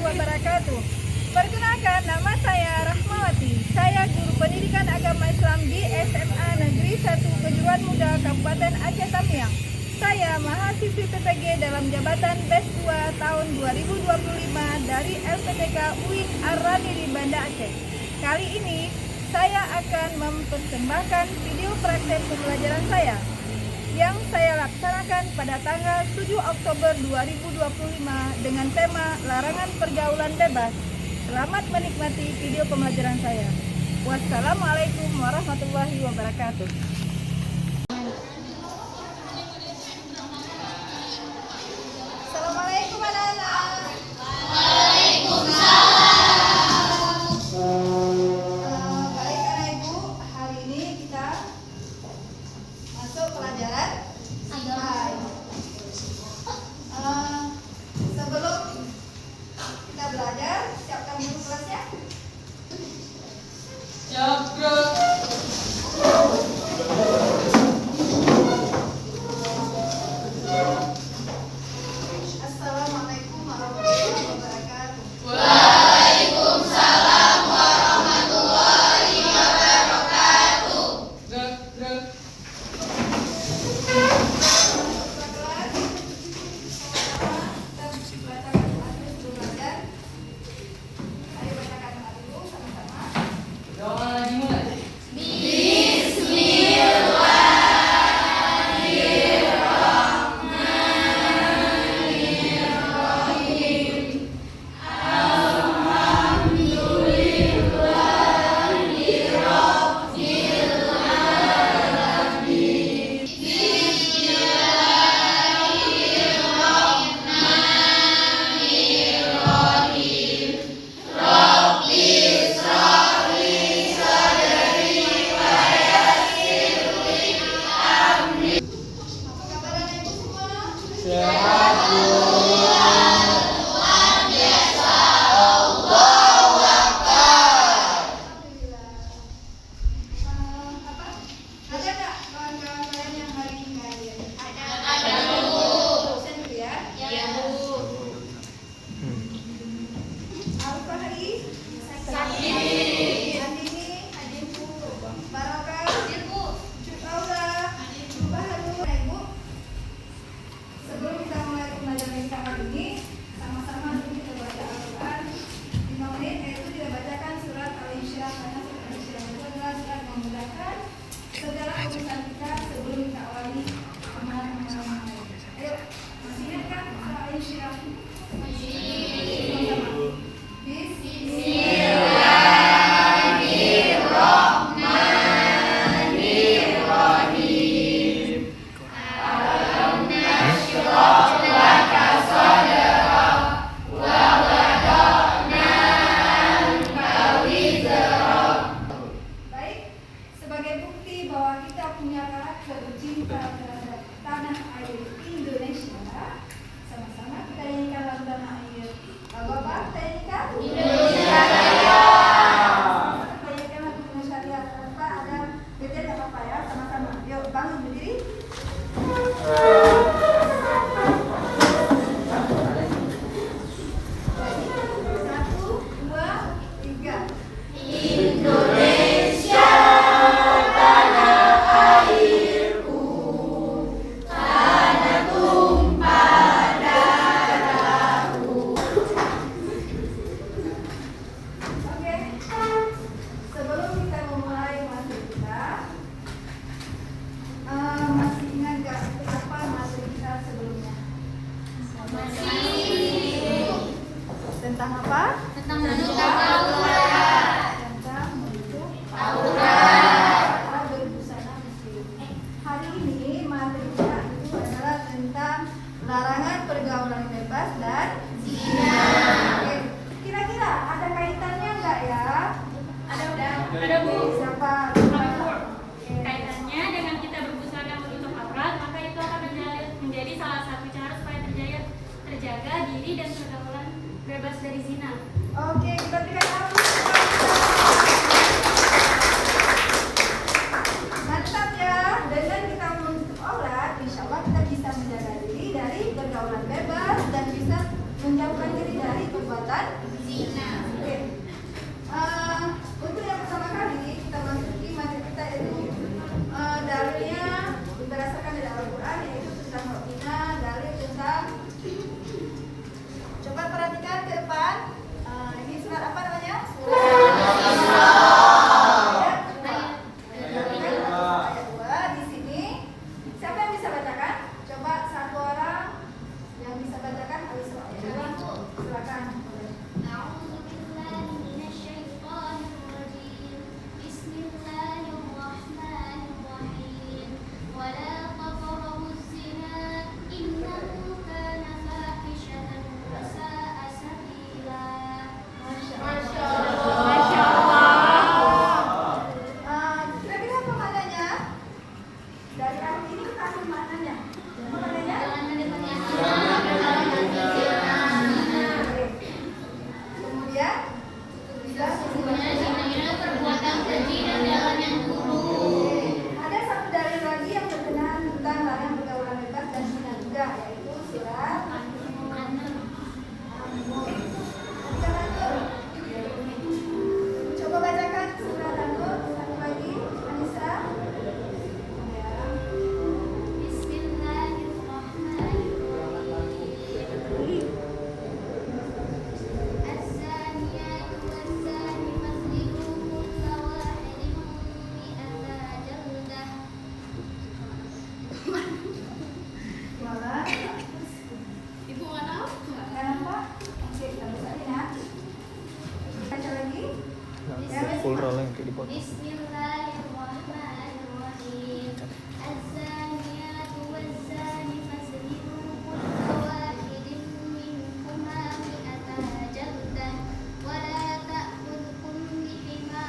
wabarakatuh. Perkenalkan, nama saya Rahmawati. Saya guru pendidikan agama Islam di SMA Negeri 1 Kejuruan Muda Kabupaten Aceh Tamiang. Saya mahasiswi PPG dalam jabatan BES 2 tahun 2025 dari LPTK UIN Ar-Ramili Banda Aceh. Kali ini saya akan mempersembahkan video praktek pembelajaran saya yang saya laksanakan pada tanggal 7 Oktober 2025 dengan tema Larangan Pergaulan Bebas. Selamat menikmati video pembelajaran saya. Wassalamualaikum warahmatullahi wabarakatuh. Assalamualaikum anak-anak. Baik anak ibu, hari ini kita masuk pelajaran agama. Sebelum kita belajar, siapkan dulu kelasnya. Siap, bro. Assalamualaikum warahmatullahi wabarakatuh. Waalaikumsalam warahmatullahi wabarakatuh. Gerak. Doa lagi mulai. Apa kabar anak ibu semua? Sehat, Alhamdulillah. Ada nggak kawan-kawan kalian yang hari ini nggak hadir? Ada. Dosen dulu ya. Iya, Bu. Alfa hari? Sakit. Andini? Hadir Bu. Barokah? Hadir Bu. Laura? Hadir Bu. Baharu? Ibu. Sebelum kita mulai pembelajaran kita hari ini, sama-sama dulu kita baca Al-Quran 5 menit, yaitu kita bacakan surat Al-Insyirah, karena surat Al-Insyirah itu adalah surat memudahkan segala urusan kita sebelum kita awali amalan-amalan lain. Ayo, masih ingat kan surat Al-Insyirah? Sama-sama. Baik, sebagai bukti bahwa kita punya karakter cinta terhadap tanah air Indonesia, sama-sama kita nyanyikan lagu tanah air. Bapak-bapak, kita nyanyikan Indonesia Raya. Kita nyanyikan lagu Indonesia Raya. Tanpa ada beda nggak apa-apa ya, sama-sama. Yuk, bangun berdiri. Satu, dua, tiga. Indonesia tanah airku, tanah tumpah darahku. Oke, sebelum kita memulai materi kita, masih ingat gak apa materi kita sebelumnya? Tentang apa? Tentang bentuk Taurat. Tentang bentuk Taurat. cara berbusana muslim. Hari ini materi kita itu adalah tentang larangan pergaulan bebas dan zina. Oke, kira-kira ada kaitannya nggak ya? Ada Bu. Siapa? Kaitannya dengan kita berbusana menutup aurat, maka itu akan menjadi salah satu cara supaya terjaga diri dan pergaulan bebas dari zina. Oke, kita berikan aplaus. Mantap ya, dengan kita menutup aurat, insya Allah kita bisa menjaga diri dari pergaulan bebas dan bisa menjauhkan diri dari perbuatan silakan. أعوذ بالله من الشيطان الرجيم بسم الله الرحمن الرحيم ولا تقربوا الزنا إنه كان فاحشة وساء سبيلا. Masya Allah. Kira-kira apa maknanya? Dari ayat ini kita ambil maknanya. Apa maknanya? Kemudian bisa Zina perbuatan keji dan jalan yang buruk. ada satu dalil lagi yang berkenaan tentang larangan pergaulan bebas dan zina juga, yaitu surat An-Nur. Coba bacakan surat An-Nur satu lagi, Anissa. Bismillahirrahmanirrahim. الزانيات والزاني فاجلدوا كل واحد مئة جلدة. Wala. Ibu mana? Kenapa? Oke, kita bacain ya. Baca lagi. Full roll yang kayak di foto. Bismillahirrahmanirrahim. الزانيات والزاني فاجلدوا كل واحد منهما مئة جلدة ولا تأخذكم بهما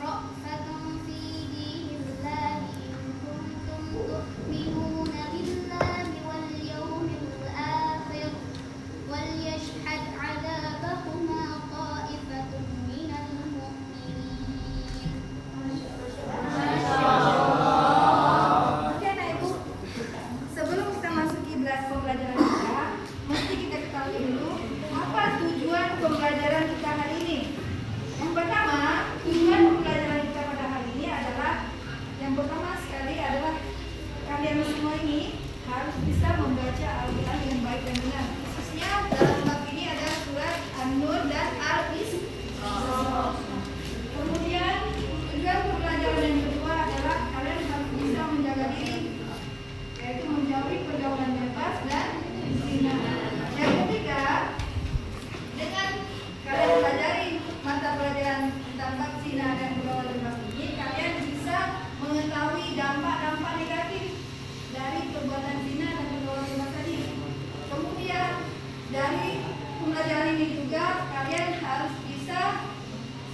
رأفة في دين الله إن كنتم تؤمنون بالله واليوم الآخر وليشهد عذابهما طائفة من المؤمنين. Oke, nah Ibu, sebelum kita masuki pembelajaran kita, mesti kita ketahui dulu apa tujuan pembelajaran kita hari ini. Yang pertama, tujuan pembelajaran kita pada hari ini adalah yang pertama sekali adalah kalian semua ini harus bisa membaca Al-Quran dengan baik dan benar. Khususnya dalam bab ini ada surat An-Nur dan Al-Isra. Kemudian tujuan pembelajaran yang kedua adalah kalian harus bisa menjaga diri, yaitu menjauhi pergaulan bebas dan zina. Yang ketiga, dengan kalian pelajari mata pelajaran tentang bab zina dan pergaulan bebas ini, kalian bisa mengetahui dampak-dampak negatif dari perbuatan zina dan pergaulan bebas tadi. Kemudian dari pembelajaran ini juga kalian harus bisa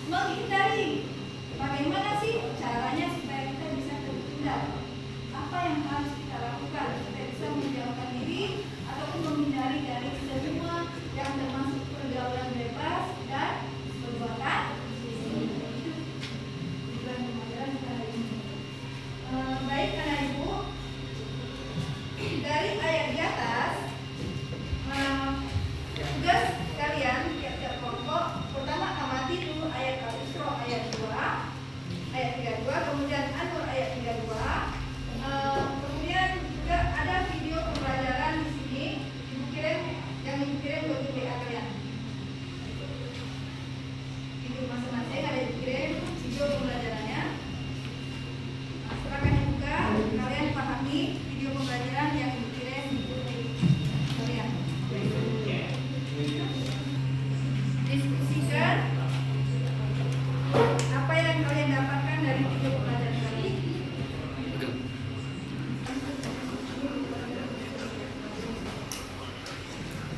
menghindari. Bagaimana sih caranya supaya kita bisa terhindar? Apa yang harus kita lakukan supaya bisa menjauhkan diri ataupun menghindari dari semua yang termasuk pergaulan bebas dan perbuatan zina. Tujuan pembelajaran kita hari ini. Baik anak ibu, dari ayat di atas, tugas kalian tiap-tiap kelompok pertama amati dulu ayat Al-Isra ayat 2, ayat 32, kemudian An-Nur ayat 32. Kemudian juga ada video pembelajaran di sini, ibu kirim yang ibu kirim ke WA kalian. Video masing-masing ada ibu kirim video pembelajarannya. Silakan dibuka, kalian pahami video pembelajaran yang ibu kirim di kalian. Diskusikan apa yang kalian dapatkan dari video pembelajaran kali.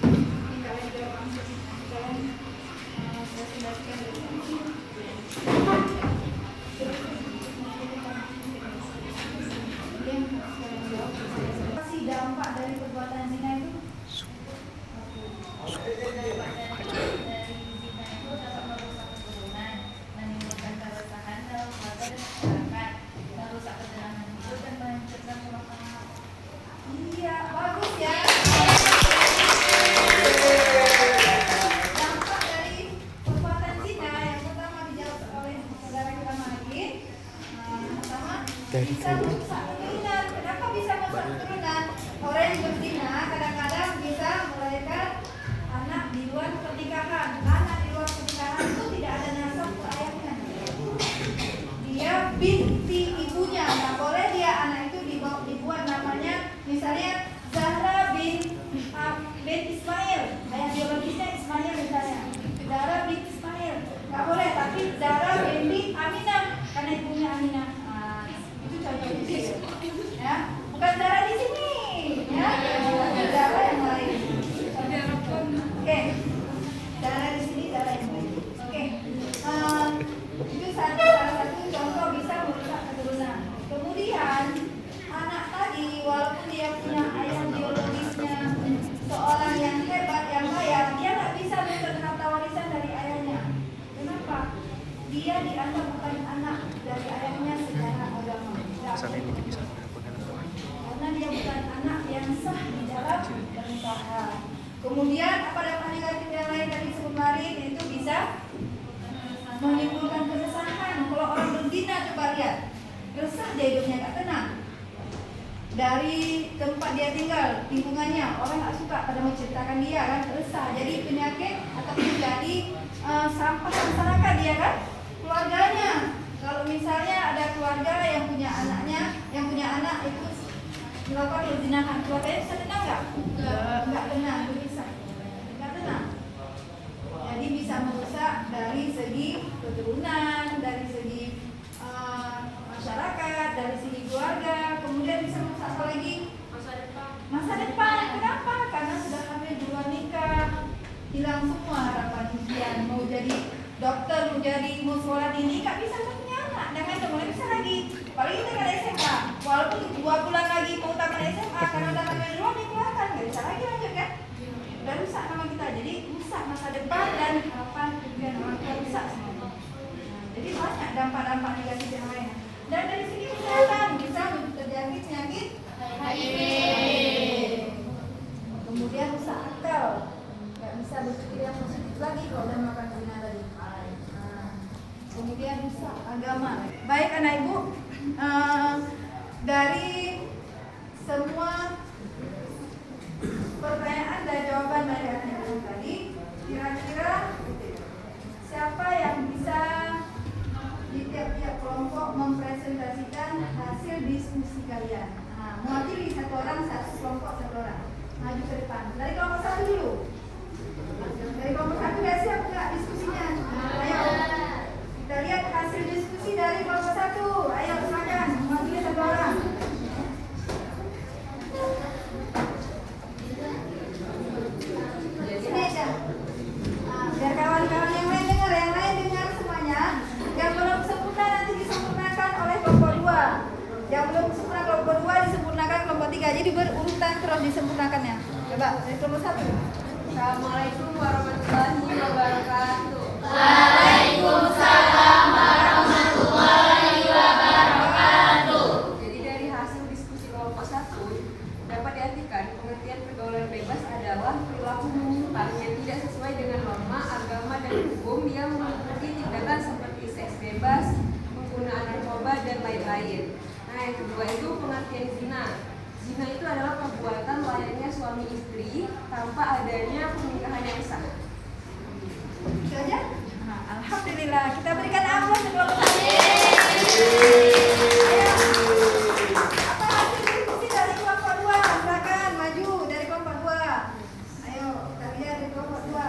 Ini kalian jawab langsung. Kalian presentasikan dulu. Apa sih dampak dari perbuatan zina itu? Iya, bagus ya. Dampak dari perbuatan zina yang pertama dijawab oleh saudara kita Magi. Pertama, bisa merusak keturunan. Kenapa bisa merusak keturunan? Orang yang berzina kadang-kadang bisa melahirkan anak di luar pernikahan. Anak di luar pernikahan itu tidak ada nasab ke ayahnya. Dia binti ibunya, nggak boleh dia anak itu dibuat namanya misalnya Zahra bin Ismail, ayah biologisnya Ismail. aja hidupnya nggak tenang. Dari tempat dia tinggal, lingkungannya, orang nggak suka pada menceritakan dia kan, resah. Jadi penyakit atau menjadi sampah masyarakat dia kan, keluarganya. Kalau misalnya ada keluarga yang punya anak itu melakukan perzinahan, keluarganya bisa tenang nggak? Nggak tenang, nggak tenang. Jadi bisa merusak dari segi keturunan, dari segi masyarakat, dari segi keluarga, kemudian bisa merusak apa lagi? Masa depan. Kenapa? Karena sudah hamil duluan nikah, hilang semua harapan impian. Mau jadi dokter, mau sekolah tinggi, nggak bisa punya anak. Jangan udah mulai bisa lagi. Apalagi kita kan SMA, walaupun 2 bulan lagi mau tamat SMA, karena udah hamil duluan dikeluarkan, nggak bisa lagi lanjut kan? Udah rusak nama kita, jadi rusak masa depan dan harapan impian orang tua, rusak semuanya. Jadi banyak dampak-dampak negatif yang lain. Dan dari segi kesehatan bisa terjadi penyakit HIV. Kemudian rusak akal, nggak bisa berpikir yang positif lagi kalau udah makan zina tadi. Kemudian rusak agama. Baik anak ibu, dari semua pertanyaan dan jawaban dari anak ibu tadi, kira-kira siapa yang bisa di tiap-tiap kelompok mempresentasikan hasil diskusi kalian? Mewakili satu orang, satu kelompok, satu orang. Maju ke depan. Dari kelompok 1 dulu. Dari kelompok 1 udah siap nggak diskusinya? Ayo. Kita lihat hasil diskusi dari kelompok 1. Ayo silakan, mewakili satu orang. Sini aja. Biar kawan-kawan yang lain dengar semuanya. Yang belum sempurna nanti disempurnakan oleh kelompok 2. Yang belum sempurna kelompok 2 disempurnakan kelompok 3. Jadi berurutan terus disempurnakannya. Coba dari kelompok 1. Assalamualaikum warahmatullahi wabarakatuh. Waalaikumsalam warahmatullahi wabarakatuh. Jadi dari hasil diskusi kelompok 1 dapat diartikan pengertian pergaulan bebas adalah perilaku menyimpang yang tidak sesuai dengan norma, agama, dan hukum yang meliputi tindakan seperti seks bebas, penggunaan narkoba, dan lain-lain. Nah, yang kedua itu pengertian zina. Zina itu adalah perbuatan layaknya suami istri tanpa adanya pernikahan yang sah. Itu aja. Alhamdulillah. Kita berikan aplaus untuk kelompok 1. Ayo. Apa hasil diskusi dari kelompok 2? Silakan maju dari kelompok 2. Ayo, kita lihat dari kelompok 2.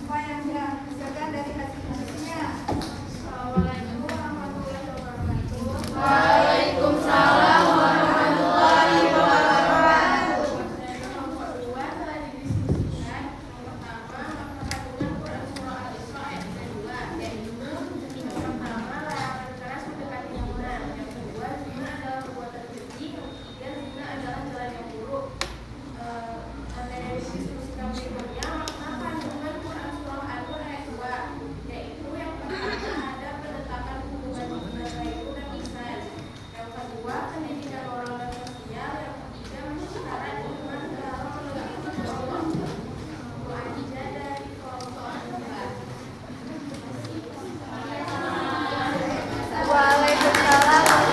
Apa yang sudah dihasilkan dari hasil diskusinya? Assalamualaikum warahmatullahi wabarakatuh. Waalaikumsalam warahmatullahi wabarakatuh. Dari kelompok 2 telah didiskusikan yang pertama mengatakan Quran surah Al-Isra ayat 2, yaitu yang pertama larangan keras mendekati yang benar, yang kedua zina adalah perbuatan keji, dan zina adalah jalan yang buruk. Dari diskusi kami berikutnya makna kandungan Quran surah Al-Nur ayat 2, yaitu yang pertama ada penetapan hubungan baik dan ihsan, yang kedua pendidikan moral dan sosial, yang ketiga menciptakan iman dalam menegakkan Allah. Bu Adija dari kelompok 4. Waalaikumsalam.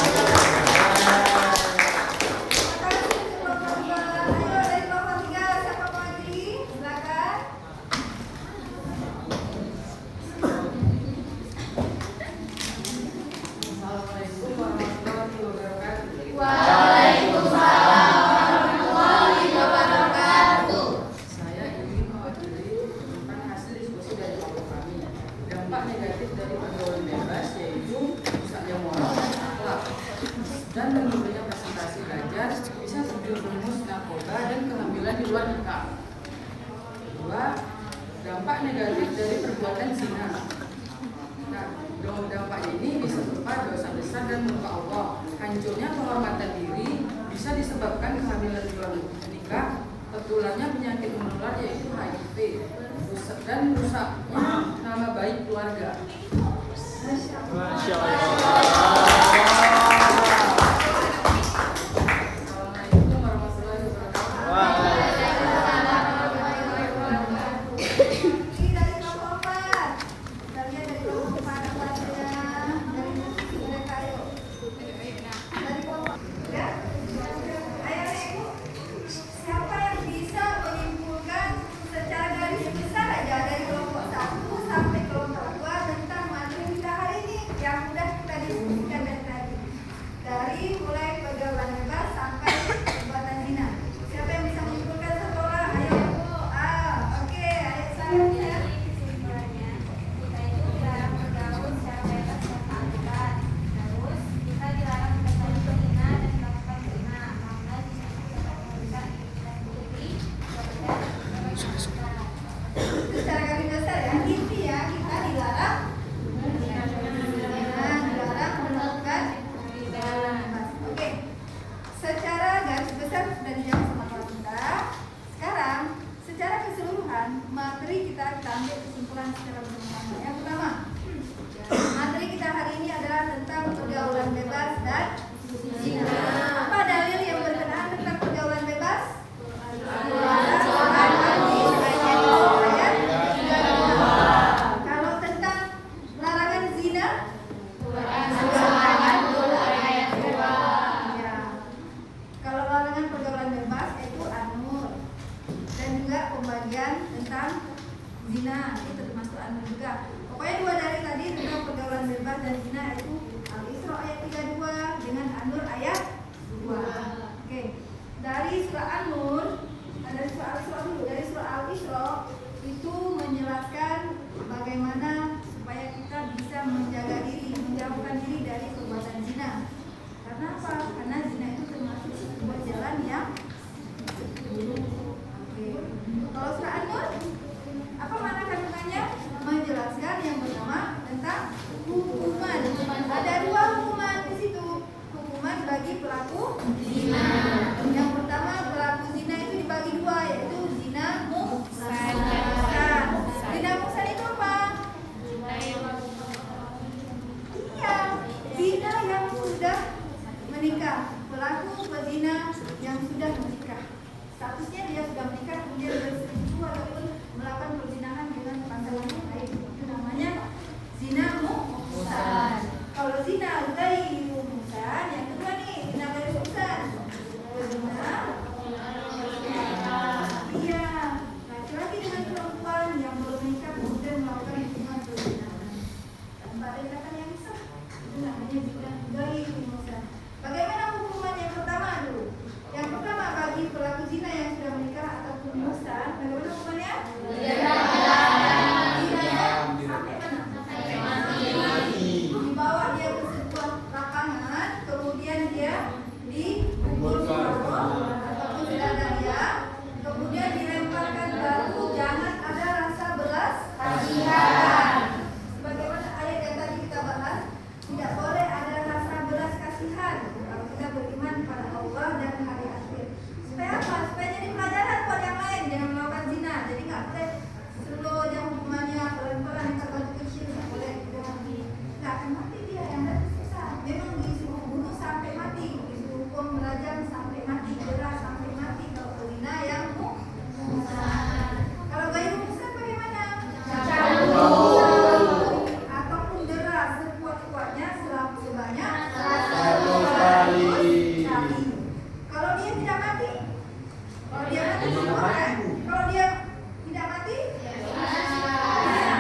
Terima kasih untuk kelompok 2. Ayo dari kelompok 3, siapa mewakili? Silakan. Assalamualaikum warahmatullahi wabarakatuh. Waalaikumsalam warahmatullahi wabarakatuh. Saya ingin mewakili tentang hasil diskusi dari kelompok kami. Dampak negatif dari pergaulan bebas yaitu rusaknya moral dan akhlak, dan menurunnya presentasi belajar bisa terjerumus narkoba dan kehamilan di luar nikah. Kedua, dampak negatif dari perbuatan zina. Nah, dampak ini bisa berupa dosa besar dan murka Allah. Hancurnya kehormatan diri bisa disebabkan kehamilan di luar nikah, tertularnya penyakit menular yaitu HIV, dan rusaknya nama baik keluarga. Masya Allah. Assalamualaikum warahmatullahi wabarakatuh. Ini dari kelompok 4. Kita lihat dari kelompok 4 apa saja. Dari mereka, ayo. Dari kita ambil kesimpulan secara bersama. Yang pertama, materi kita hari ini adalah tentang pergaulan bebas dan zina. Apa dalil yang berkenaan tentang pergaulan bebas? Surat Al-Hadis ayat 32. Kalau tentang larangan zina, Surat ayat 2. ya. Kalau larangan pergaulan bebas itu An-Nur, dan juga pembagian tentang zina itu termasuk An-Nur juga. Pokoknya dua dari tadi tentang pergaulan bebas dan zina itu Al-Isra ayat 32 dengan An-Nur ayat 2. Oke. Dari surah An-Nur, dari surah Al-Isra dulu, dari surah Al-Isra itu menjelaskan bagaimana supaya kita bisa menjaga diri, menjauhkan diri dari perbuatan zina. Karena apa? Karena zina itu termasuk sebuah jalan yang buruk. Oke. Kalau surah An-Nur, apa makna kandungannya? Menjelaskan yang pertama tentang hukuman. Ada dua hukuman di situ. Hukuman bagi pelaku zina. Yang pertama, pelaku zina itu dibagi dua, yaitu zina muhsan. Zina muhsan itu apa? Iya, zina yang sudah menikah. Pelaku pezina yang sudah menikah. Statusnya dia sudah menikah, kemudian berselingkuh ataupun melakukan perzinahan dengan pasangan yang lain. Itu namanya zina muhsan. Kalau zina ghairu muhsan, yang kedua nih, zina ghairu muhsan. Zina, iya, laki-laki dengan perempuan yang belum menikah kemudian melakukan hubungan perzinahan tanpa ada ikatan yang sah. Itu namanya zina ghairu muhsan. Bagaimana hukuman yang pertama dulu? Yang pertama, bagi pelaku zina yang sudah menikah ataupun muhsan, bagaimana hukumannya? Dibawa dia ke sebuah lapangan, kemudian dia dikubur ataupun sedadaria, kemudian dilemparkan batu, jangan ada rasa belas kasihan. Sebagaimana ayat yang tadi kita bahas, tidak boleh ada rasa belas kasihan kalau kita beriman pada Allah dan hari akhir. Supaya apa? Supaya jadi pelajaran buat yang lain, jangan melakukan zina. Jadi nggak boleh slow aja hukumannya, pelan-pelan yang batu kecil nggak boleh. Nggak akan mati dia, yang ada susah. Memang disuruh bunuh sampai mati, disuruh hukum merajam sampai mati, jerah sampai mati. Kalau zina yang muhsan. Kalau ghairu muhsan bagaimana? Ataupun jerah sekuat-kuatnya sebanyak 100 kali. Kalau dia tidak mati, kalau dia mati kan? Kalau dia tidak mati,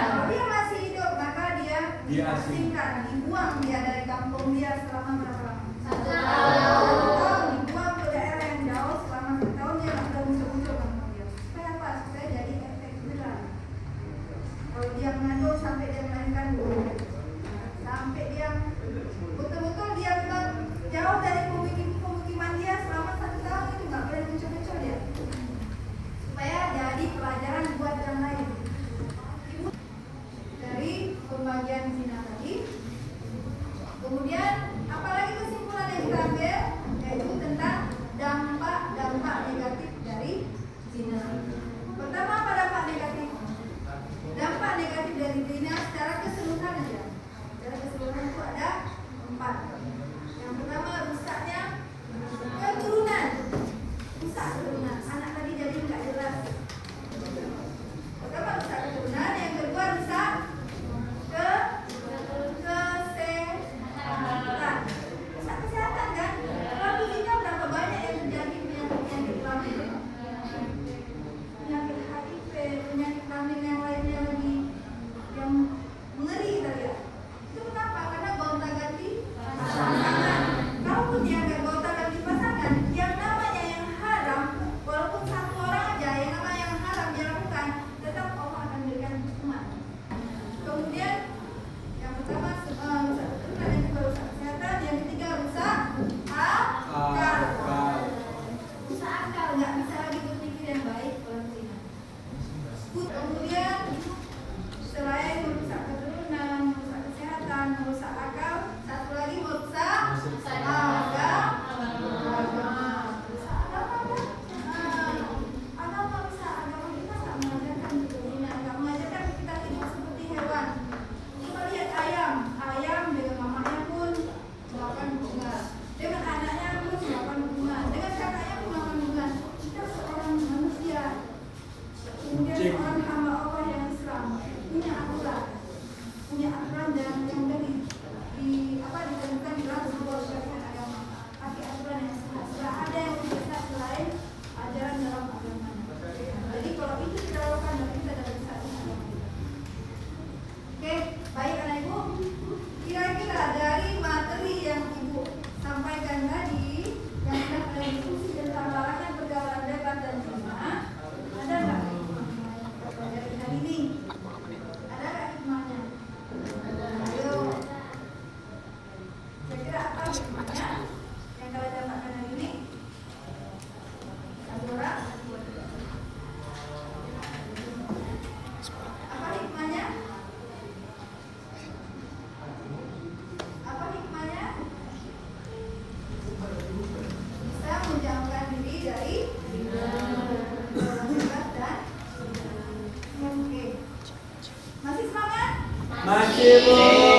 kalau dia masih hidup maka dia diasingkan, dibuang dia dari kampung dia selama berapa lama? 1 tahun. Dibuang ke daerah yang jauh selama 1 tahun, dia nggak bisa muncul-muncul kampung dia. Supaya apa? Supaya jadi efek jerah. Kalau dia mengandung sampai dia melahirkan dulu, sampai dia betul-betul dia memang jauh dari pemukiman dia selama 1 tahun, itu nggak boleh muncul-muncul dia. Supaya jadi pelajaran buat yang lain. Dari pembagian zina tadi, kemudian apalagi kesimpulan yang kita ambil, yaitu tentang dampak-dampak negatif dari zina. Pertama, apa dampak negatif? Dampak negatif dari zina secara keseluruhan aja. Secara keseluruhan itu ada 4. Yang pertama, rusaknya keturunan. Rusak keturunan. Anak tadi jadi nggak jelas. Pertama, Masih, Bu.